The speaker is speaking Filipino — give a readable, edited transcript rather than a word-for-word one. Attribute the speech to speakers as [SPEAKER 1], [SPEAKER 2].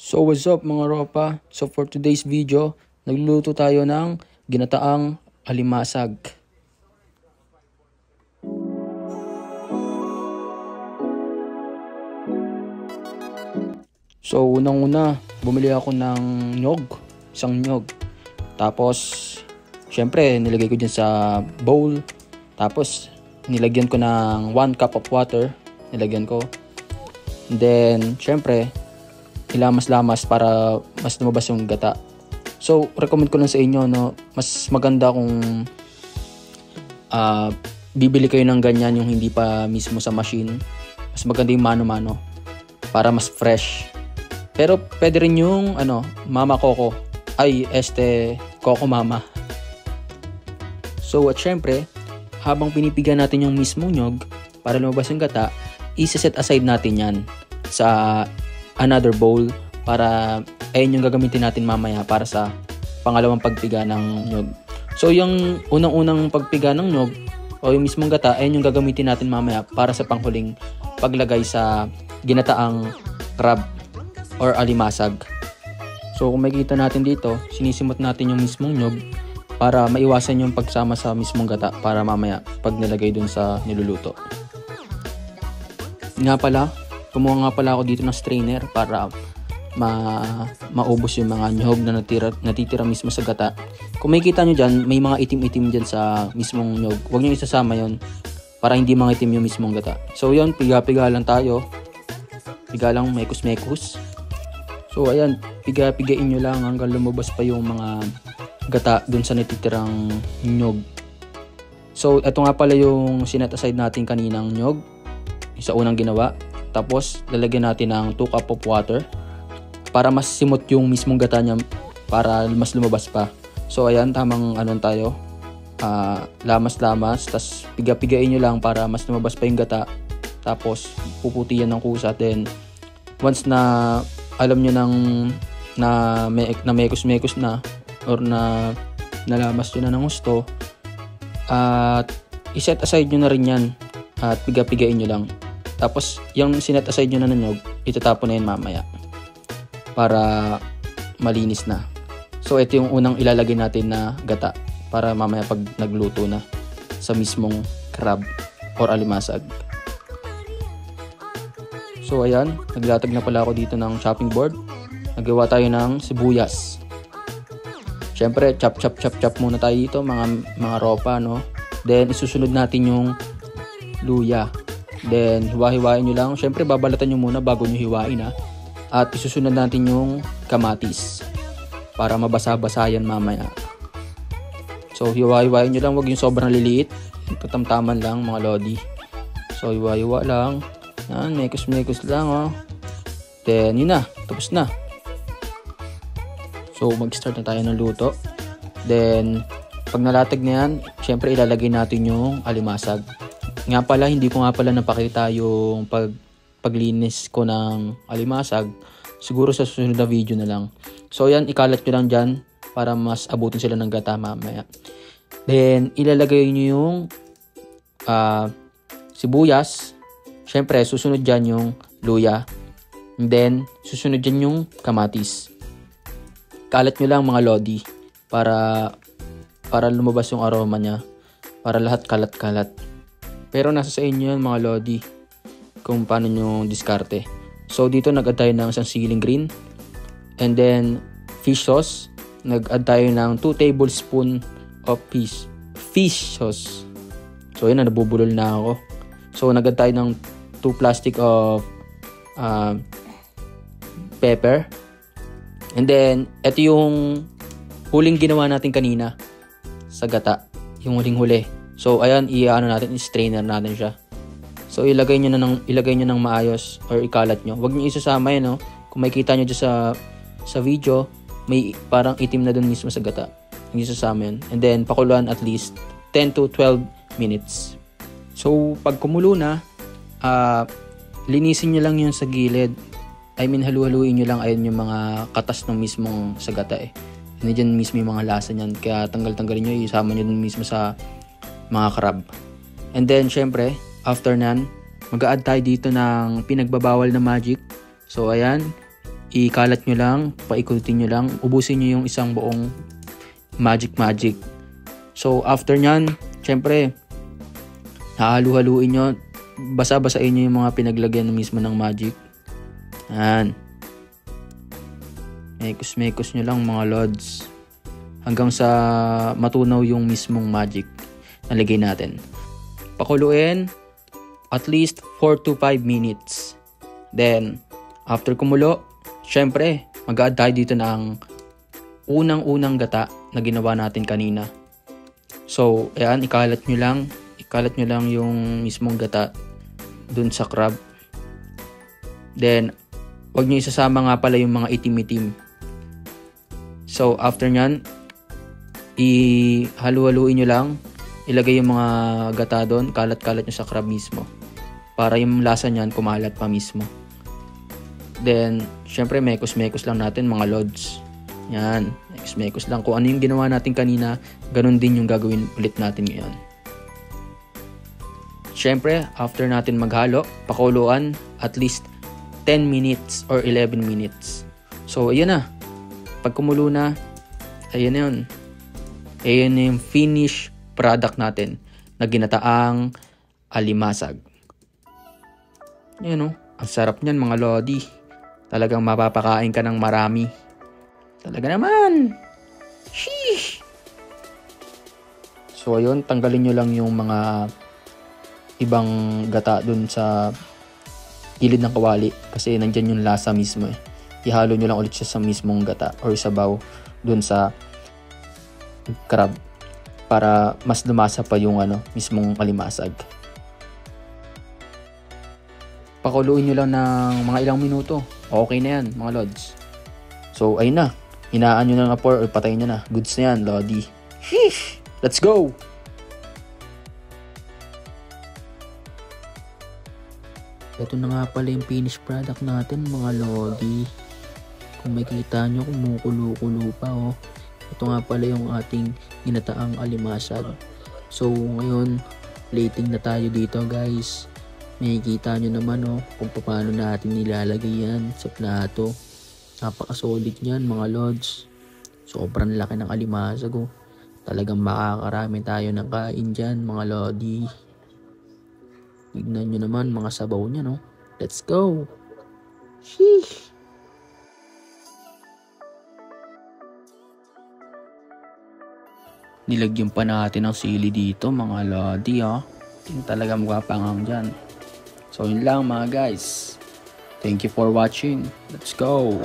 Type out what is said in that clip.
[SPEAKER 1] So what's up mga ropa? So for today's video, nagluluto tayo ng ginataang alimasag. So unang-una, bumili ako ng nyog, isang nyog. Tapos syempre nilagay ko dyan sa bowl. Tapos nilagyan ko ng 1 cup of water, nilagyan ko. And then syempre ilamas-lamas para mas lumabas yung gata. So, recommend ko lang sa inyo, no, mas maganda kung bibili kayo ng ganyan, yung hindi pa mismo sa machine. Mas maganda yung mano-mano para mas fresh. Pero pwede rin yung mama coco. Coco mama. So, at syempre, habang pinipiga natin yung mismong nyog para lumabas yung gata, isa-set aside natin yan sa another bowl para ayun yung gagamitin natin mamaya para sa pangalawang pagpiga ng nyog. So yung unang-unang pagpiga ng nyog o yung mismong gata, ayun yung gagamitin natin mamaya para sa panghuling paglagay sa ginataang crab or alimasag. So kung makikita natin dito, sinisimot natin yung mismong nyog para maiwasan yung pagsama sa mismong gata para mamaya pag nilagay dun sa niluluto. Nga pala, kumuha nga pala ako dito ng strainer para maubos yung mga nyog na natitira mismo sa gata. Kung makikita nyo dyan, may mga itim-itim dyan sa mismong nyog. Huwag nyo isasama yon para hindi mga itim yung mismong gata. So yun, piga-piga lang tayo. Piga lang, mekos-mekos. So ayan, piga-pigain nyo lang hanggang lumabas pa yung mga gata dun sa natitirang nyog. So eto nga pala yung sinet aside natin kaninang nyog sa unang ginawa. Tapos, lalagyan natin ng 2 cup of water para mas simot yung mismong gata niya para mas lumabas pa. So, ayan, tamang tayo. Lamas-lamas. Tapos, piga-pigain nyo lang para mas lumabas pa yung gata. Tapos, puputiyan ng kusa. Then, once na alam nyo na mekos-mekos na or na nalamas nyo na ng gusto, at iset aside nyo na rin yan at piga-pigain nyo lang. Tapos, yung sinet aside nyo na nyog, itatapon na yun mamaya para malinis na. So, ito yung unang ilalagay natin na gata para mamaya pag nagluto na sa mismong crab or alimasag. So, ayan. Naglatag na pala ako dito ng chopping board. Nagawa tayo ng sibuyas. Siyempre, chop muna tayo dito, mga ropa, no? Then, isusunod natin yung luya. Then, hiwa-hiwain nyo lang. Siyempre, babalatan nyo muna bago nyo hiwain, ha. At isusunod natin yung kamatis para mabasa-basa yan mamaya. So, hiwa-hiwain nyo lang. Huwag yung sobrang liliit. Katamtaman lang, mga lodi. So, hiwa-hiwa lang. Yan, mekos-mekos lang, oh. Then, yun na. Tapos na. So, mag-start na tayo ng luto. Then, pag nalatag na yan, siyempre, ilalagay natin yung alimasag. Nga pala, hindi ko nga pala napakita yung paglinis ko ng alimasag. Siguro sa susunod na video na lang. So yan, ikalat nyo lang dyan para mas abutin sila ng gata mamaya. Then, ilalagay nyo yung sibuyas. Syempre, susunod dyan yung luya. And then, susunod dyan yung kamatis. Kalat nyo lang mga lodi para lumabas yung aroma niya. Para lahat kalat-kalat. Pero nasa sa inyo yan mga lodi kung paano nyo diskarte. So dito nag-add tayo ng isang siling green. And then fish sauce. Nag-add tayo ng 2 tablespoon of fish sauce. So yun na, nabubulol na ako. So nag-add tayo ng 2 plastic of pepper. And then ito yung huling ginawa natin kanina sa gata. Yung huling-huli. So ayan, strainer natin siya. So ilagay nyo ng maayos or ikalat nyo. Huwag nyo isasama yan, no? Kung makikita nyo dyan sa video, may parang itim na dun mismo sa gata. Hindi isasama yan. And then pakuluan at least 10 to 12 minutes. So pag kumulo na, linisin nyo lang yun sa gilid. Halu-haluin nyo lang ayun yung mga katas ng mismong sa gata eh. Hindi dyan mismo yung mga lasa nyan. Kaya tanggalin nyo, isama nyo dun mismo sa mga crab. And then, syempre, after nan, mag-a-add tayo dito ng pinagbabawal na magic. So, ayan, ikalat nyo lang, paikutin nyo lang, ubusin nyo yung isang buong magic. So after nyan, syempre hahalu-haluin nyo, basa-basain nyo yung mga pinaglagyan mismo ng magic. Yan, mekos nyo lang mga lods hanggang sa matunaw yung mismong magic na lagay natin. Pakuluin at least 4 to 5 minutes. Then after kumulo, syempre mag-add tayo dito ng unang gata na ginawa natin kanina. So ayan, ikalat nyo lang yung mismong gata dun sa crab. Then wag nyo isasama nga pala yung mga itim-itim. So after nyan, ihalu-haluin nyo lang, ilagay yung mga gata doon, kalat-kalat nyo sa crab mismo para yung lasa nyan kumalat pa mismo. Then syempre mekos lang natin mga lods. Yan, mekos lang. Kung ano yung ginawa natin kanina, ganun din yung gagawin ulit natin ngayon. Syempre after natin maghalo, pakuluan at least 10 minutes or 11 minutes. So ayan na, pag kumulo na, ayan na yun. Ayan na yung finished product natin na ginataang alimasag. Ayan o, ang sarap niyan mga lodi. Talagang mapapakain ka ng marami. Talaga naman. Sheesh. So ayun, tanggalin nyo lang yung mga ibang gata dun sa gilid ng kawali kasi nandyan yung lasa mismo eh. Ihalo nyo lang ulit siya sa mismong gata or sabaw dun sa crab para mas lumasa pa yung mismong alimasag. Pakuluin nyo lang ng mga ilang minuto. Okay na yan mga lods. So ayun na, hinaan nyo na pour or patayin nyo na. Goods na yan lodi. Sheesh! Let's go! Ito na nga pala yung finished product natin mga lodi. Kung makikita nyo, kumukulo-kulo pa oh. Ito nga pala yung ating ginataang alimasag. So ngayon, plating na tayo dito guys. Makikita nyo naman oh, kung paano natin nilalagay yan sa plato. Napaka-solid nyan mga lods. Sobrang laki ng alimasag oh. Talagang makakarami tayo ng kain dyan mga lodi. Tignan nyo naman mga sabaw niya, no? Let's go! Sheesh! Nilagyan pa natin ng sili dito, mga lodi, ha? Hindi talaga magpapangang dyan. So, yun lang mga guys. Thank you for watching. Let's go!